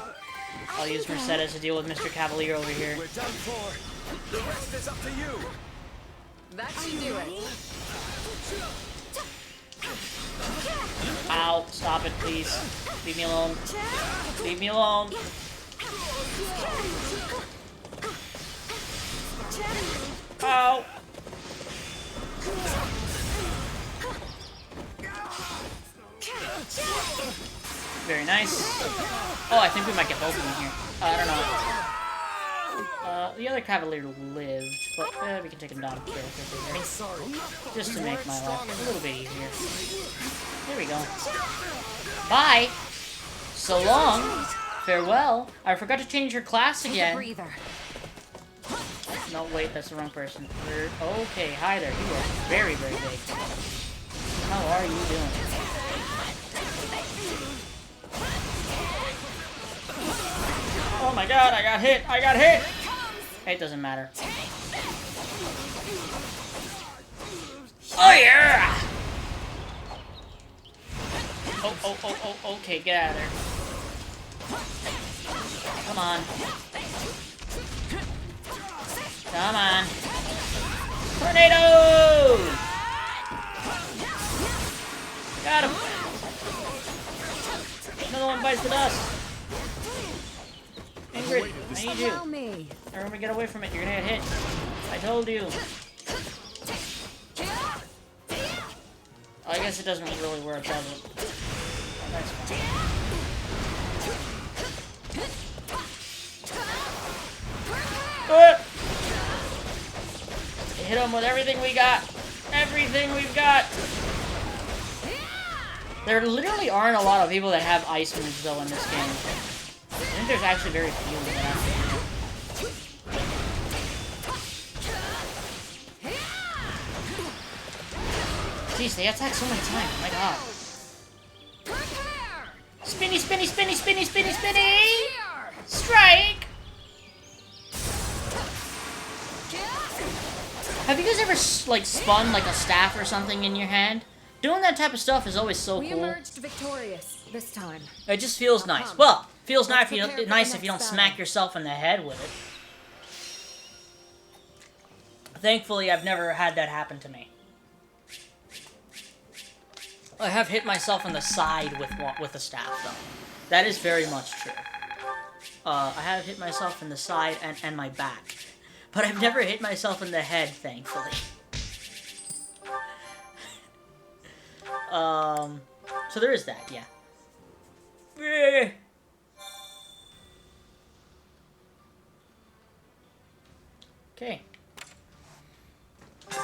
I'll use Mercedes to deal with Mr. Cavalier over here. We're done for. The rest is up to you. That should do it. Ow, stop it, please. Leave me alone. Leave me alone. Ow. Very nice. Oh, I think we might get both of them here. I don't know. The other Cavalier lived, but we can take him down fairly quickly here. Just to make my life a little bit easier. There we go. Bye! So long! Farewell! I forgot to change your class again. No, wait, that's the wrong person. Okay, hi there. You are very, very big. How are you doing? Oh my god, I got hit! I got hit! It doesn't matter. Oh yeah! Oh, okay, get out of there. Come on. Come on. Tornado! Got him! Another one bites the dust. Ingrid, I need you. Remember, get away from it. You're gonna get hit. I told you. I guess it doesn't really work, does it? That's fine. Hit him with everything we got. Everything we've got. There literally aren't a lot of people that have ice moves, though, in this game. I think there's actually very few that have. Jeez, they attack so many times. Oh my god. Spinny, spinny, spinny, spinny, spinny, spinny! Strike! Have you guys ever, like, spun, like, a staff or something in your hand? Doing that type of stuff is always so cool. We emerged victorious this time. It just feels nice. Well, feels nice if you don't smack yourself in the head with it. Thankfully, I've never had that happen to me. I have hit myself in the side with a staff, though. That is very much true. I have hit myself in the side and my back. But I've never hit myself in the head, thankfully. So there is that, yeah. Okay.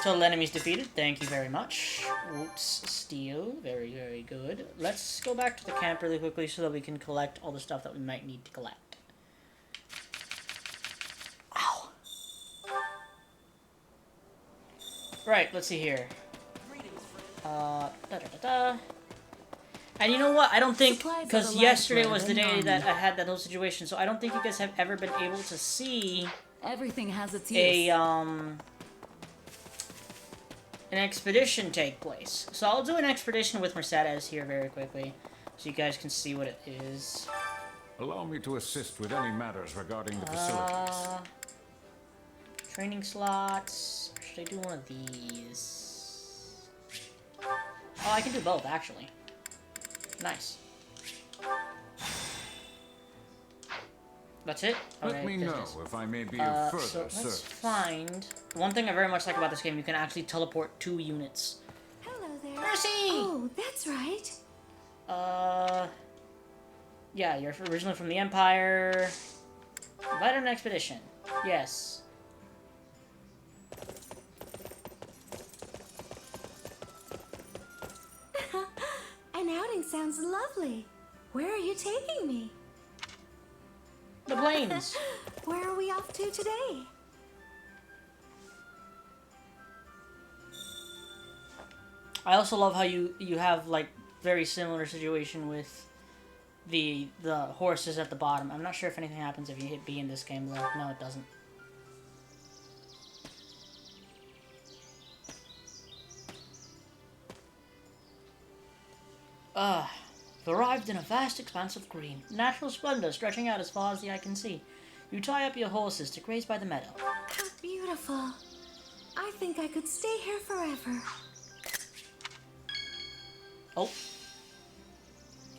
Total enemies defeated. Thank you very much. Roots steel. Very, very good. Let's go back to the camp really quickly so that we can collect all the stuff that we might need to collect. Ow. Right, let's see here. And you know what? I don't think, because yesterday was the day that I had that whole situation, so I don't think you guys have ever been able to see everything has its use. An expedition take place. So I'll do an expedition with Mercedes here very quickly, so you guys can see what it is. Allow me to assist with any matters regarding the facilities. Training slots. Should I do one of these? Oh, I can do both, actually. Nice. That's it? Let me know if I may be of further service. Let's find... One thing I very much like about this game, you can actually teleport 2 units. Hello there. Mercy! Oh, that's right. Yeah, you're originally from the Empire. Invite an expedition. Yes. An outing sounds lovely. Where are you taking me? The plains. Where are we off to today? I also love how you have like very similar situation with the horses at the bottom. I'm not sure if anything happens if you hit B in this game though. No, it doesn't. You've arrived in a vast expanse of green, natural splendor stretching out as far as the eye can see. You tie up your horses to graze by the meadow. How beautiful. I think I could stay here forever. Oh.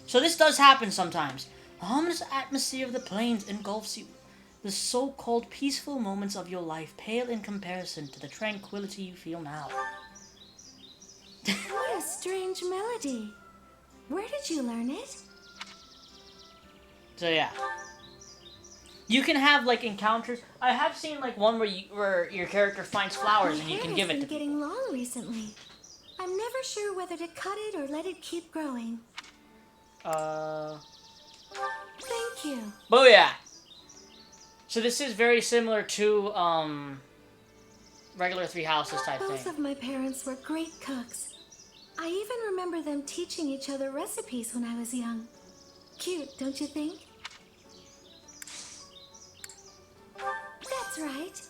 So this does happen sometimes. The ominous atmosphere of the plains engulfs you. The so-called peaceful moments of your life pale in comparison to the tranquility you feel now. What a strange melody. Where did you learn it? So yeah. You can have like encounters. I have seen like one where your character finds flowers and you can give it to It's been getting long recently. I'm never sure whether to cut it or let it keep growing. Thank you. Booyah! So this is very similar to regular Three Houses type Both thing. of my parents were great cooks. I even remember them teaching each other recipes when I was young. Cute, don't you think? That's right.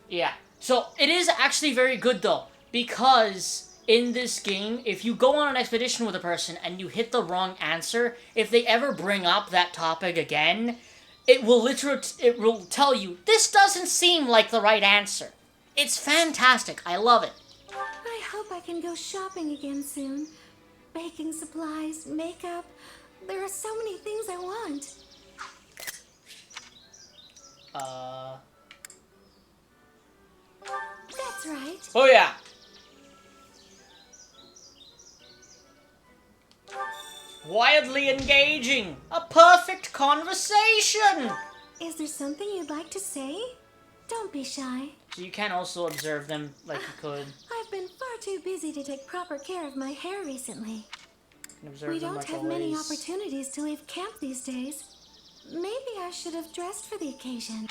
Yeah. So it is actually very good though, because in this game, if you go on an expedition with a person and you hit the wrong answer, if they ever bring up that topic again, it will tell you, this doesn't seem like the right answer. It's fantastic. I love it. I hope I can go shopping again soon. Baking supplies, makeup. There are so many things I want. That's right. Oh yeah. Wildly engaging. A perfect conversation. Is there something you'd like to say? Don't be shy. So you can also observe them like you could. I've been far too busy to take proper care of my hair recently. And observe We them don't like have always. many opportunities to leave camp these days. Maybe I should have dressed for the occasion.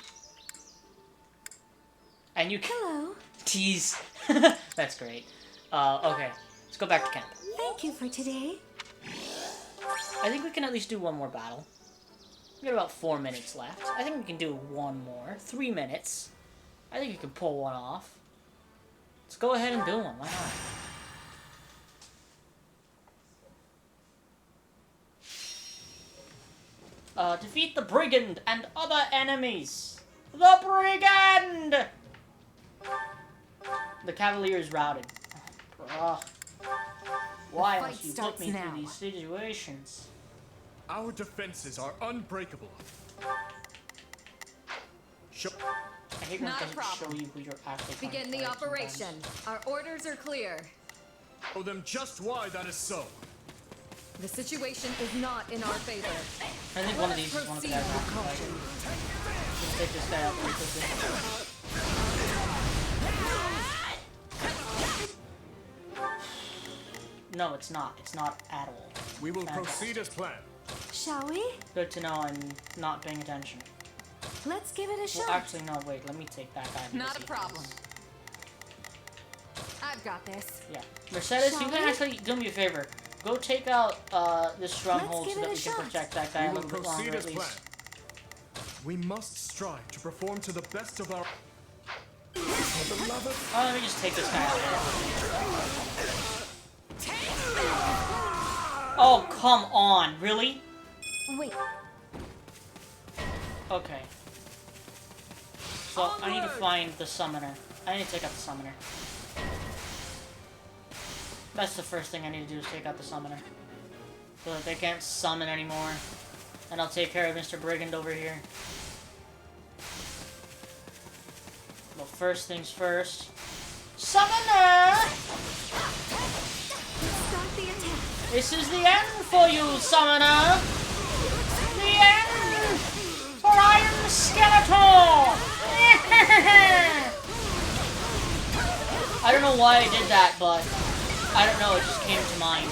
And you can Hello. tease. That's great. Okay. Let's go back to camp. Thank you for today. I think we can at least do one more battle. We got about 4 minutes left. I think we can do one more. 3 minutes. I think you can pull one off. Let's go ahead and do one. Why not? Defeat the brigand and other enemies. The brigand! The cavalier is routed. Ugh. Why must you put me through these situations? Our defenses are unbreakable. I hate when it doesn't show you who you're actually trying to Begin the fight operation. Our orders are clear. Show them just why that is so. The situation is not in our favor. I think one of these is one of the guys I'm fighting. Let's take this guy out pretty quickly. No, it's not. It's not at all. We will Fantastic. proceed as planned. Shall we? Good to know I'm not paying attention. Let's give it a shot. Well, actually, no, wait. Let me take that guy. Not a because he problem. is- I've got this. Yeah. Mercedes, Shall you can we? actually do me a favor. Go take out this stronghold Let's so give that it we a can shot. protect that guy We a will little bit proceed longer as at planned. least. We must strive to perform to the best of our... Oh, let me just take this guy out. Oh, come on. Really? Wait. Okay. So, I need to find the summoner. I need to take out the summoner. That's the first thing I need to do is take out the summoner. So that they can't summon anymore. And I'll take care of Mr. Brigand over here. Well, first things first. Summoner! Start the attack. This is the end for you, Summoner! The end! For Iron Skeletor! I don't know why I did that, but I don't know, it just came to mind.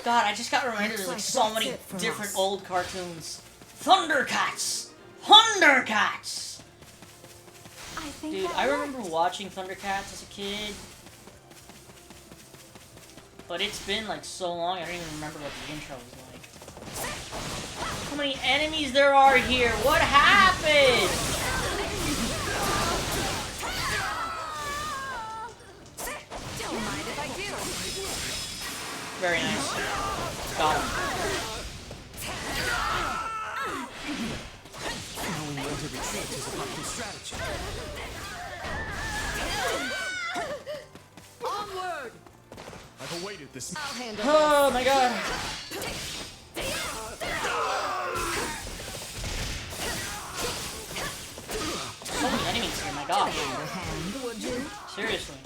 God, I just got reminded of like so many different old cartoons. Thundercats! Thundercats! I think Dude, that I worked. remember watching Thundercats as a kid. But it's been like so long, I don't even remember what the intro was like. How many enemies there are here? What happened? Don't mind if I do. Very nice. Got him. Knowing when to retreat is a popular strategy. have awaited this. I'll handle Oh my god. So many enemies here, my god. Seriously.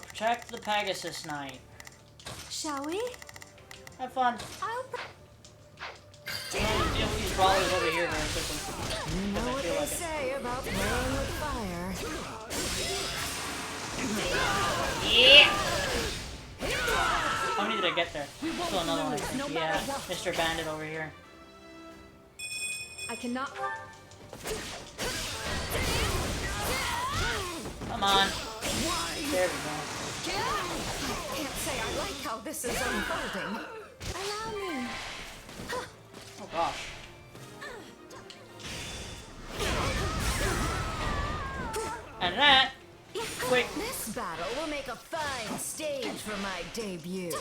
Protect the Pegasus Knight. Shall we? Have fun. I'll. I'm gonna deal with these brawlers over here very quickly. You know what feel they like it. say about playing with fire. Yeah! How many did I get there? Still another one, I think. Yeah, Mr. Bandit over here. I cannot. Come on. There we go. Can't say I like how this is unfolding. Allow me. Oh gosh. And that, quick. This battle will make a fine stage for my debut.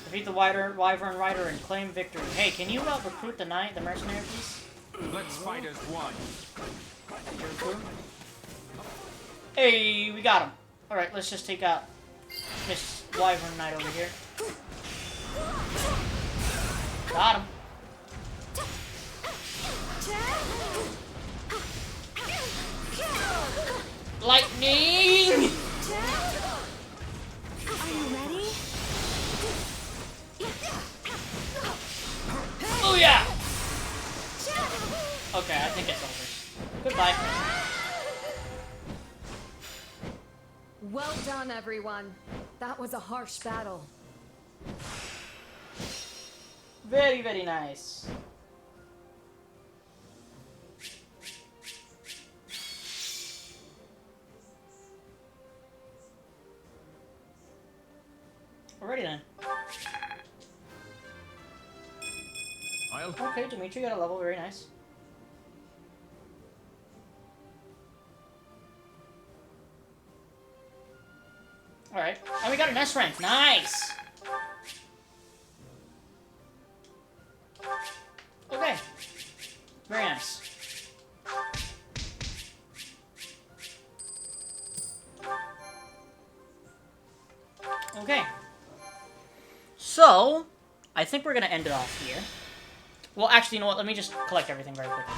Defeat the Wyvern Rider and claim victory. Hey, can you recruit the knight, the mercenary, please? Let's fight as one. Hey, we got him. Alright, let's just take out Miss Wyvern Knight over here. Got him. Lightning! Are you ready? Oh yeah! Okay, I think it's over. Goodbye. Well done, everyone. That was a harsh battle. Very, very nice. Alrighty then. Okay, Dimitri got a level, very nice. Alright, and we got an S rank, nice! Okay, very nice. Okay. So, I think we're gonna end it off here. Well, actually, you know what? Let me just collect everything very quickly.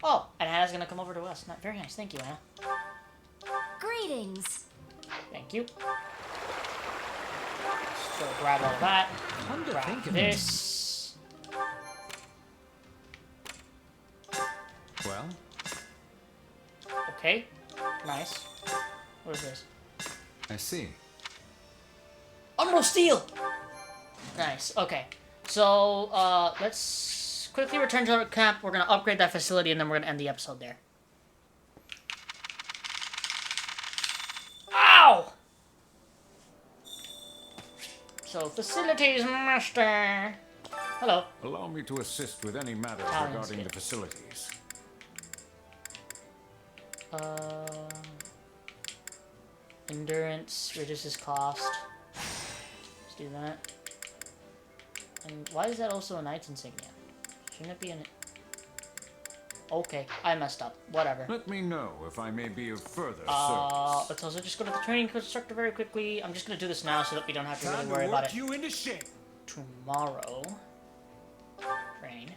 Oh, and Anna's gonna come over to us. Very nice. Thank you, Anna. Greetings. Thank you. So, grab all that. Grab this. Well? Okay. Nice. What is this? I see. Umbral Steel! Nice. Okay. So, let's quickly return to our camp. We're gonna upgrade that facility, and then we're gonna end the episode there. Ow! So, facilities master. Hello. Allow me to assist with any matters Italian regarding skill. the facilities. Endurance reduces cost. Let's do that. And why is that also a knight's insignia? Shouldn't it be an... Okay, I messed up. Whatever. Let me know if I may be of further service. Let's also just go to the training constructor very quickly. I'm just gonna do this now so that we don't have to really worry about it. You into shape. Tomorrow. Train.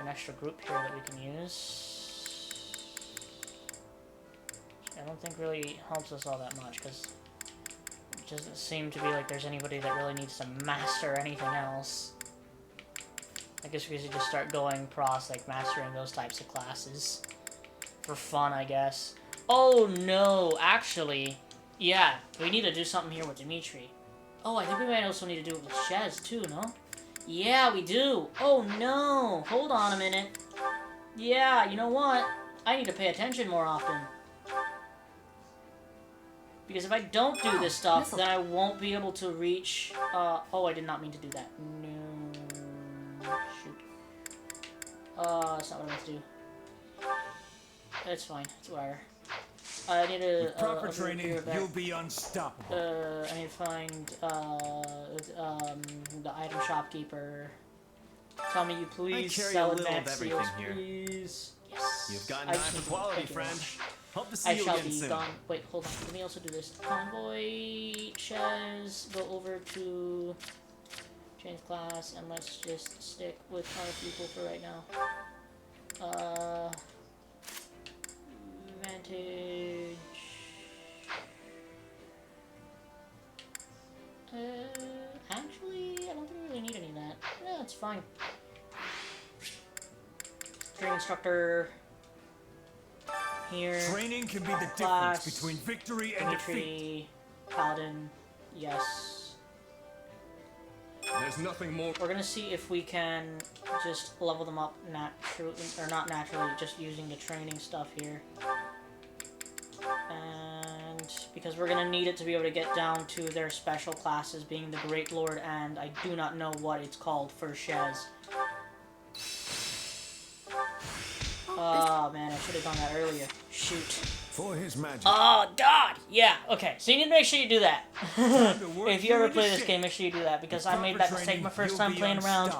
An extra group here that we can use. I don't think really helps us all that much, because it doesn't seem to be like there's anybody that really needs to master anything else. I guess we should just start going pros, like mastering those types of classes. For fun, I guess. Oh no, actually, yeah, we need to do something here with Dimitri. Oh, I think we might also need to do it with Shez too, no? Yeah, we do. Oh no, hold on a minute. Yeah, you know what? I need to pay attention more often. Because if I don't do this stuff, then I won't be able to reach... oh, I did not mean to do that. No. Shoot. That's not what I meant to do. It's fine. It's whatever. I need to... With proper training, you'll be unstoppable. I need to find, the item shopkeeper. Tell me you please carry sell a little of advanced everything seals, here. please. Yes. You've gotten I eye just for need to- quality, thank you very friend. much. Hope to see I you shall again be soon. gone. Wait, hold on. Let me also do this. Convoy, Shez, go over to change class, and let's just stick with our people for right now. Vantage. Actually, I don't think we really need any of that. Yeah, it's fine. Training instructor. Here. Training can be the Class, difference between victory and defeat. Dimitri, Paladin, yes. There's nothing more. We're gonna see if we can just level them up naturally, or not naturally, just using the training stuff here. And because we're gonna need it to be able to get down to their special classes, being the Great Lord, and I do not know what it's called for Shez. Oh man, I should have done that earlier. Shoot. For his majesty. Oh God! Yeah. Okay. So you need to make sure you do that. If you ever play this game, make sure you do that because I made that mistake my first time playing around.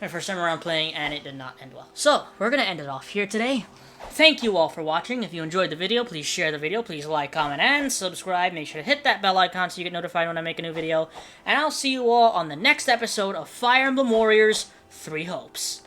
My first time around playing, and it did not end well. So we're gonna end it off here today. Thank you all for watching. If you enjoyed the video, please share the video. Please like, comment, and subscribe. Make sure to hit that bell icon so you get notified when I make a new video. And I'll see you all on the next episode of Fire Emblem Warriors 3 Hopes.